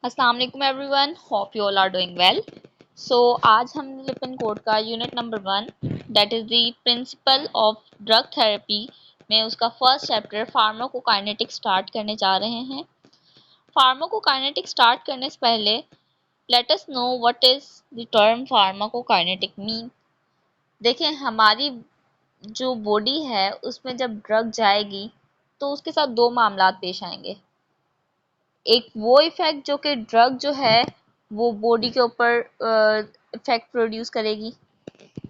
अस्सलाम वालेकुम everyone, hope you all are doing well. So आज हम लिपन कोड का unit number 1 that is the principle of drug therapy में उसका फर्स्ट चैप्टर फार्माकोकाइनेटिक स्टार्ट करने जा रहे हैं। फार्माकोकाइनेटिक स्टार्ट करने से पहले let us know what is the term pharmacokinetic mean. देखें, हमारी जो बॉडी है उसमें जब ड्रग जाएगी तो उसके साथ दो मामला पेश आएंगे। एक वो इफेक्ट जो कि ड्रग जो है वो बॉडी के ऊपर इफेक्ट प्रोड्यूस करेगी,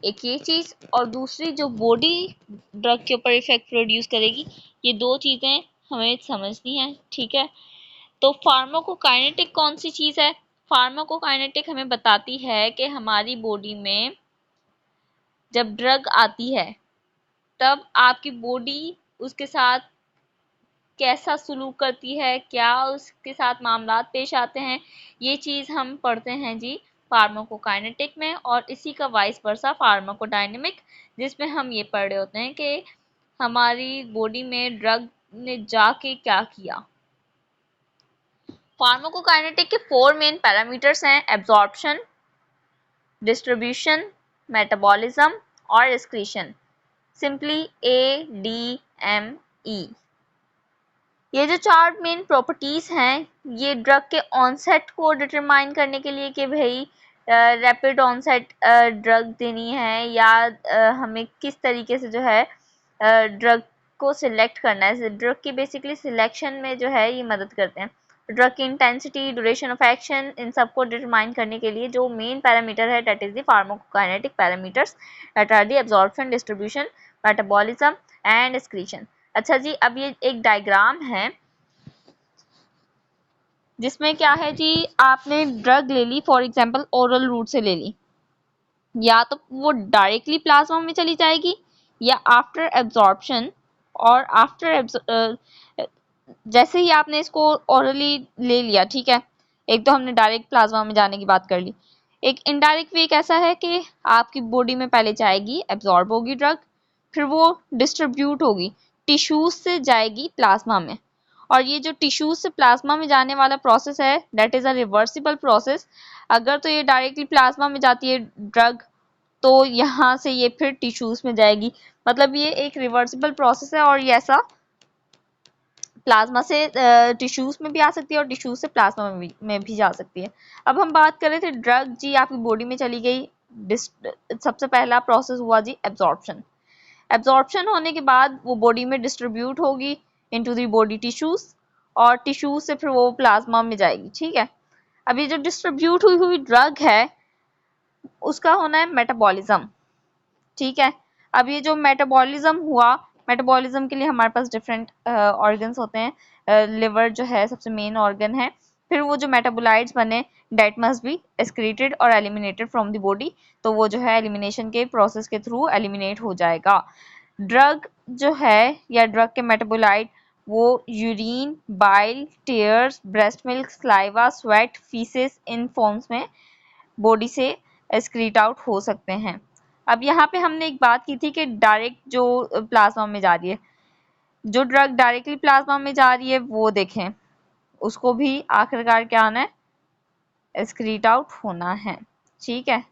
एक ये चीज़, और दूसरी जो बॉडी ड्रग के ऊपर इफेक्ट प्रोड्यूस करेगी। ये दो चीज़ें हमें समझनी है, ठीक है। तो फार्माकोकाइनेटिक कौन सी चीज़ है? फार्माकोकाइनेटिक हमें बताती है कि हमारी बॉडी में जब ड्रग आती है तब आपकी बॉडी उसके साथ कैसा सलूक करती है, क्या उसके साथ मामला पेश आते हैं। ये चीज़ हम पढ़ते हैं जी फार्माकोकाइनेटिक में, और इसी का वाइस वर्सा फार्माकोडायनेमिक, जिसमें हम ये पढ़ रहे होते हैं कि हमारी बॉडी में ड्रग ने जाके क्या किया। फार्माकोकाइनेटिक के 4 मेन पैरामीटर्स हैं: एब्जॉर्प्शन, डिस्ट्रीब्यूशन, मेटाबॉलिज्म और एक्सक्रीशन। Simply ADME। ये जो चार मेन प्रॉपर्टीज़ हैं ये ड्रग के ऑनसेट को डिटरमाइन करने के लिए कि भाई रैपिड ऑनसेट ड्रग देनी है या हमें किस तरीके से जो है ड्रग को सिलेक्ट करना है। ड्रग की बेसिकली सिलेक्शन में जो है ये मदद करते हैं। ड्रग की इंटेंसिटी, ड्यूरेशन ऑफ एक्शन, इन सबको डिटरमाइन करने के लिए जो मेन पैरामीटर है that is the pharmacokinetic parameters that are the absorption, distribution, metabolism and excretion. अच्छा जी, अब ये एक डायग्राम है जिसमें क्या है जी, आपने ड्रग ले ली, फॉर एग्जांपल ओरल रूट से ले ली, या तो वो डायरेक्टली प्लाज्मा में चली जाएगी या आफ्टर एब्जॉर्प्शन और आफ्टर जैसे ही आपने इसको ओरली ले लिया, ठीक है, एक तो हमने डायरेक्ट प्लाज्मा में जाने की बात कर ली। एक इनडायरेक्ट वे कैसा है कि आपकी बॉडी में पहले जाएगी, एब्जॉर्ब होगी ड्रग, फिर वो डिस्ट्रीब्यूट होगी, टिश्यूज से जाएगी प्लाज्मा में, और ये जो टिश्यूज से प्लाज्मा में जाने वाला प्रोसेस है that is a reversible process. अगर तो ये डायरेक्टली प्लाज्मा में जाती है ड्रग तो यहाँ से ये फिर टिश्यूज में जाएगी, मतलब ये एक रिवर्सिबल प्रोसेस है, और ये ऐसा प्लाज्मा से टिश्यूज में भी आ सकती है और टिश्यूज से प्लाज्मा में भी जा सकती है। अब हम बात कर रहे थे ड्रग जी आपकी बॉडी में चली गई, सबसे पहला प्रोसेस हुआ जी एब्जॉर्प्शन। एब्जॉर्प्शन होने के बाद वो बॉडी में डिस्ट्रीब्यूट होगी इनटू द बॉडी टिश्यूज, और टिश्यूज से फिर वो प्लाज्मा में जाएगी, ठीक है। अब ये जो डिस्ट्रीब्यूट हुई हुई ड्रग है उसका होना है मेटाबॉलिज्म, ठीक है। अब ये जो मेटाबॉलिज्म हुआ, मेटाबॉलिज्म के लिए हमारे पास डिफरेंट ऑर्गन्स होते हैं। लिवर जो है सबसे मेन ऑर्गन है, फिर वो जो मेटाबोलाइट्स बने दैट मस्ट बी एक्सक्रीटेड और एलिमिनेटेड फ्रॉम द बॉडी, तो वो जो है एलिमिनेशन के प्रोसेस के थ्रू एलिमिनेट हो जाएगा। ड्रग जो है या ड्रग के मेटाबोलाइट वो urine, bile, tears, breast milk, saliva, sweat, faeces in forms में बॉडी से एक्सक्रीट आउट हो सकते हैं। अब यहाँ पे हमने एक बात की थी कि डायरेक्ट जो प्लाज्मा में जा रही है, जो ड्रग डायरेक्टली प्लाज्मा में जा रही है वो देखें उसको भी आखिरकार क्या आना है, एक्सक्रीट आउट होना है, ठीक है।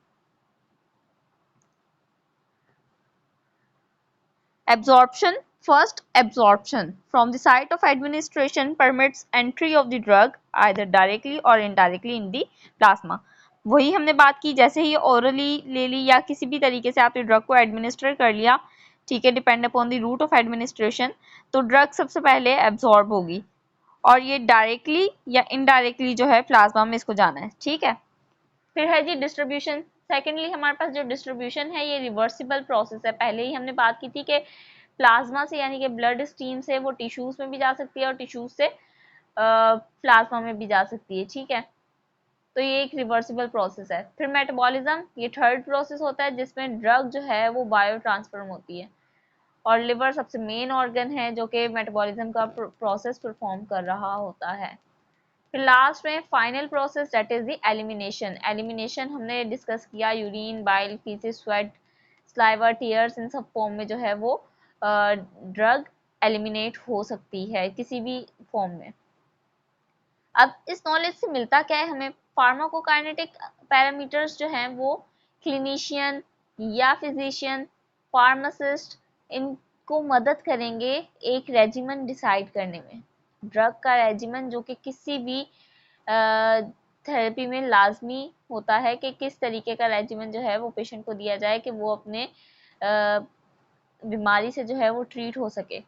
Absorption. First, absorption from the site of administration permits entry of the drug either directly or indirectly in the plasma. वही हमने बात की, जैसे ही ओरली ले ली या किसी भी तरीके से आपने ड्रग को एडमिनिस्टर कर लिया, ठीक है, depend upon the route of administration, तो ड्रग सबसे पहले एब्जॉर्ब होगी और ये डायरेक्टली या इनडायरेक्टली जो है प्लाज्मा में इसको जाना है, ठीक है। फिर है जी डिस्ट्रीब्यूशन। सेकेंडली हमारे पास जो डिस्ट्रीब्यूशन है ये रिवर्सिबल प्रोसेस है। पहले ही हमने बात की थी कि प्लाज्मा से यानी कि ब्लड स्ट्रीम से वो टिश्यूज में भी जा सकती है और टिश्यूज से प्लाज्मा में भी जा सकती है, ठीक है। तो ये एक रिवर्सिबल प्रोसेस है। फिर मेटाबॉलिज्म, ये थर्ड प्रोसेस होता है जिसमें ड्रग जो है वो बायो ट्रांसफॉर्म होती है, और लिवर सबसे मेन ऑर्गन है जो कि मेटाबॉलिज्म का प्रोसेस परफॉर्म कर रहा होता है। फिर लास्ट में final process that is the elimination. Elimination हमने डिस्कस किया, urine, bile, faeces, sweat, saliva, tears, इन सब फॉर्म में जो है वो ड्रग एलिमिनेट हो सकती है किसी भी फॉर्म में। अब इस नॉलेज से मिलता क्या है हमें, फार्माकोकाइनेटिक पैरामीटर्स जो हैं वो क्लिनिशियन या फिजिशियन, फार्मासिस्ट, इनको मदद करेंगे एक रेजिमेंट डिसाइड करने में। ड्रग का रेजिमेंट जो कि किसी भी थेरेपी में लाजमी होता है कि किस तरीके का रेजिमेंट जो है वो पेशेंट को दिया जाए कि वो अपने बीमारी से जो है वो ट्रीट हो सके।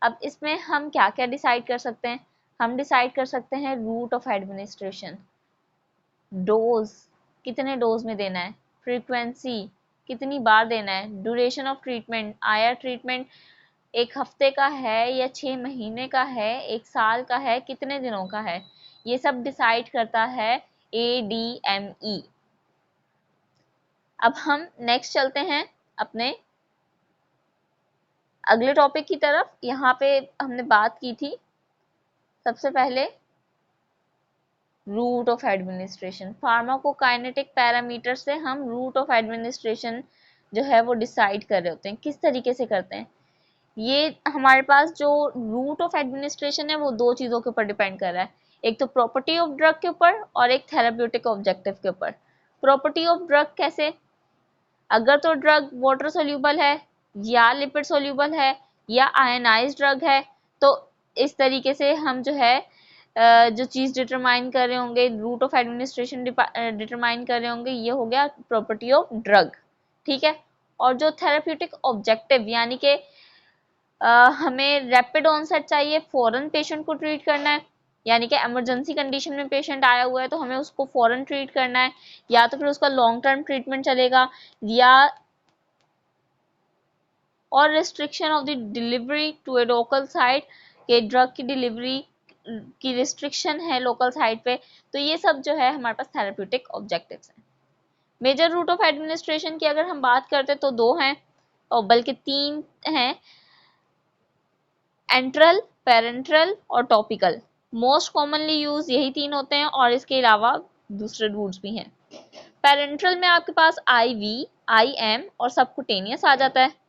अब इसमें हम क्या क्या डिसाइड कर सकते हैं, हम डिसाइड कर सकते हैं रूट ऑफ एडमिनिस्ट्रेशन, डोज कितने डोज में देना है, फ्रीक्वेंसी कितनी बार देना है, ड्यूरेशन ऑफ ट्रीटमेंट, आया ट्रीटमेंट 1 हफ्ते का है या 6 महीने का है, 1 साल का है, कितने दिनों का है, ये सब डिसाइड करता है ADME। अब हम नेक्स्ट चलते हैं अपने अगले टॉपिक की तरफ। यहाँ पे हमने बात की थी सबसे पहले route of administration, pharmacokinetic parameter से हम रूट ऑफ एडमिनिस्ट्रेशन जो है वो डिसाइड कर रहे होते हैं। किस तरीके से करते हैं, ये हमारे पास जो रूट ऑफ एडमिनिस्ट्रेशन है वो 2 चीज़ों के ऊपर डिपेंड कर रहा है, एक तो प्रॉपर्टी ऑफ ड्रग के ऊपर और एक थेराप्यूटिक ऑब्जेक्टिव के ऊपर। प्रॉपर्टी ऑफ ड्रग कैसे, अगर तो ड्रग वाटर सोल्यूबल है या लिपिड सोल्यूबल है या आयनाइज ड्रग है, तो इस तरीके से हम जो है जो चीज़ डिटरमाइन कर रहे होंगे, रूट ऑफ एडमिनिस्ट्रेशन डिटरमाइन कर रहे होंगे, ये हो गया प्रॉपर्टी ऑफ ड्रग, ठीक है। और जो थेराप्यूटिक ऑब्जेक्टिव यानी कि हमें रैपिड ऑनसेट चाहिए, फौरन पेशेंट को ट्रीट करना है, यानी कि इमरजेंसी कंडीशन में पेशेंट आया हुआ है तो हमें उसको फौरन ट्रीट करना है, या तो फिर उसका लॉन्ग टर्म ट्रीटमेंट चलेगा, या और restriction of the delivery to a local site, के ड्रग की डिलीवरी की रिस्ट्रिक्शन है लोकल साइट पे। तो ये सब जो है हमारे पास थेराप्यूटिक ऑब्जेक्टिव्स हैं। मेजर रूट ऑफ एडमिनिस्ट्रेशन की अगर हम बात करते तो 2 हैं, और बल्कि 3 हैं, एंट्रल, पेरेंट्रल और टॉपिकल। मोस्ट कॉमनली यूज यही 3 होते हैं और इसके अलावा दूसरे रूट्स भी हैं। पेरेंट्रल में आपके पास IV, IM और सबकुटेनियस आ जाता है।